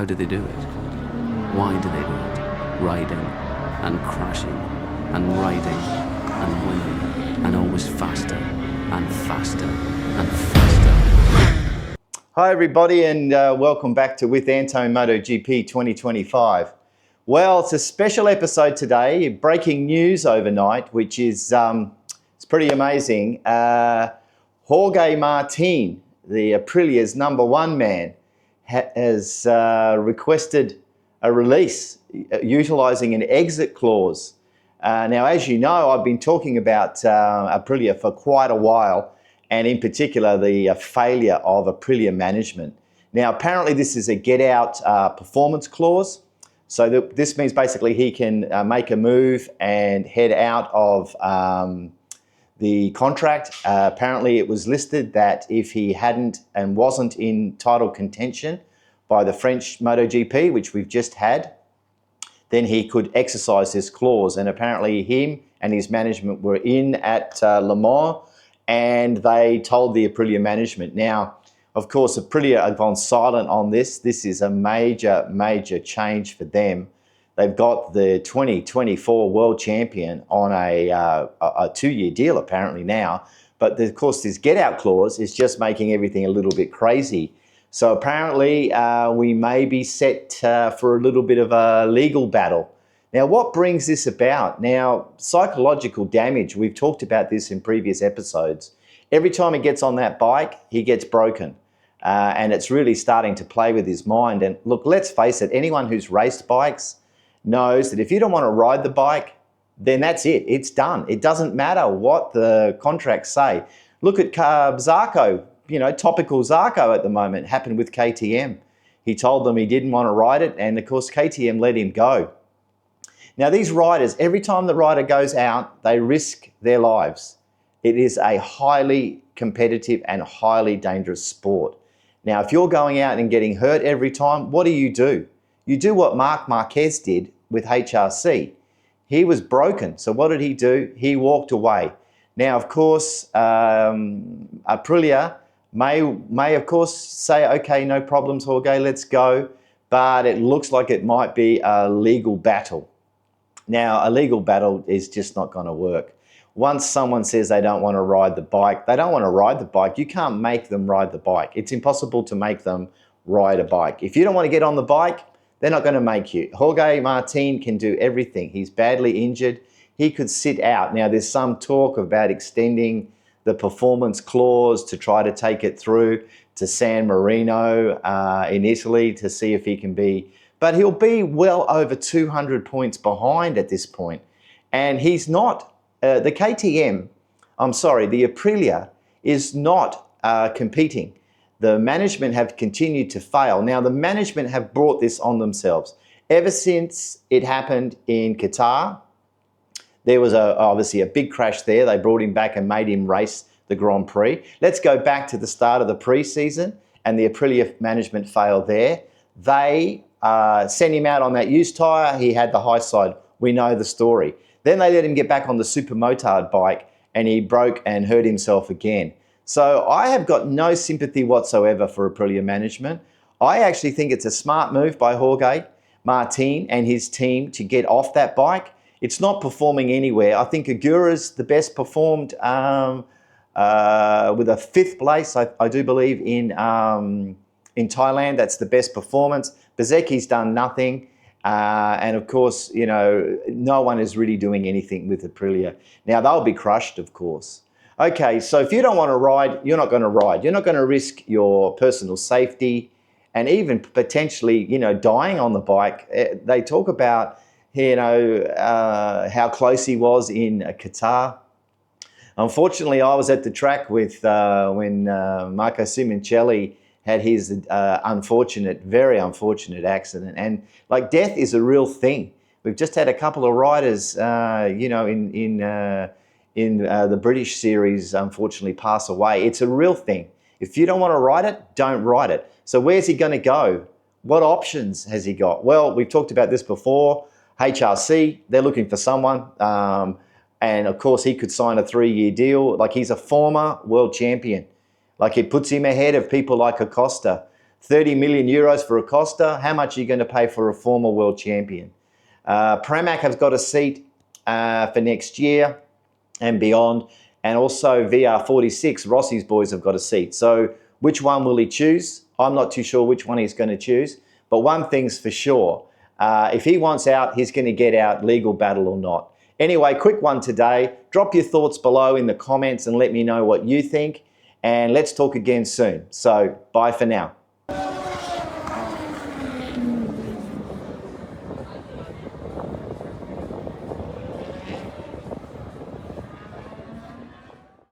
How do they do it? Why do they do it? Riding and crashing and riding and winning and always faster and faster and faster. Hi everybody, and welcome back to With Anto MotoGP 2025. Well, it's a special episode today, breaking news overnight, which is it's pretty amazing. Jorge Martin, the Aprilia's #1 man, has requested a release utilising an exit clause. Now, as you know, I've been talking about Aprilia for quite a while, and in particular the failure of Aprilia management. Now, apparently this is a get-out performance clause. So this means basically he can make a move and head out of the contract. Apparently it was listed that if he hadn't and wasn't in title contention by the French MotoGP, which we've just had, then he could exercise this clause. And apparently him and his management were in at Le Mans, and they told the Aprilia management. Now, of course, Aprilia have gone silent on this. This is a major, major change for them. They've got the 2024 World Champion on a 2-year deal apparently now. But of course, this get-out clause is just making everything a little bit crazy. So apparently we may be set for a little bit of a legal battle. Now, what brings this about? Now, psychological damage, we've talked about this in previous episodes. Every time he gets on that bike, he gets broken. And it's really starting to play with his mind. And look, let's face it, anyone who's raced bikes knows that if you don't want to ride the bike, then that's it. It's done. It doesn't matter what the contracts say. Look at Zarco, topical Zarco at the moment, happened with KTM. He told them he didn't want to ride it, and of course KTM let him go. Now these riders, every time the rider goes out, they risk their lives. It is a highly competitive and highly dangerous sport. Now, if you're going out and getting hurt every time, what do? You do what Marc Marquez did with HRC. He was broken. So what did he do? He walked away. Now, of course, Aprilia may of course say, okay, no problems, Jorge, let's go. But it looks like it might be a legal battle. Now, a legal battle is just not going to work. Once someone says they don't want to ride the bike, they don't want to ride the bike. You can't make them ride the bike. It's impossible to make them ride a bike. If you don't want to get on the bike, they're not going to make you. Jorge Martin can do everything. He's badly injured. He could sit out. Now, there's some talk about extending the performance clause to try to take it through to San Marino in Italy to see if he can be. But he'll be well over 200 points behind at this point. And he's not. The Aprilia is not competing. The management have continued to fail. Now, the management have brought this on themselves. Ever since it happened in Qatar, there was obviously a big crash there. They brought him back and made him race the Grand Prix. Let's go back to the start of the pre-season, and the Aprilia management failed there. They sent him out on that used tyre. He had the high side. We know the story. Then they let him get back on the super motard bike, and he broke and hurt himself again. So I have got no sympathy whatsoever for Aprilia management. I actually think it's a smart move by Jorge Martin and his team to get off that bike. It's not performing anywhere. I think Agura's the best performed with a 5th place, I do believe, in Thailand. That's the best performance. Bezecchi's done nothing. And of course, no one is really doing anything with Aprilia. Now, they'll be crushed, of course. Okay, so if you don't want to ride, you're not going to ride. You're not going to risk your personal safety and even potentially, dying on the bike. They talk about, how close he was in Qatar. Unfortunately, I was at the track with when Marco Simoncelli had his very unfortunate accident. And like, death is a real thing. We've just had a couple of riders, in the British series, unfortunately, pass away. It's a real thing. If you don't want to ride it, don't ride it. So where's he going to go? What options has he got? Well, we've talked about this before. HRC, they're looking for someone. And of course, he could sign a 3-year deal. Like, he's a former world champion. Like, it puts him ahead of people like Acosta. 30 million euros for Acosta. How much are you going to pay for a former world champion? PRAMAC has got a seat for next year and beyond. And also VR46, Rossi's boys have got a seat. So which one will he choose? I'm not too sure which one he's going to choose. But one thing's for sure. If he wants out, he's going to get out, legal battle or not. Anyway, quick one today. Drop your thoughts below in the comments and let me know what you think. And let's talk again soon. So bye for now.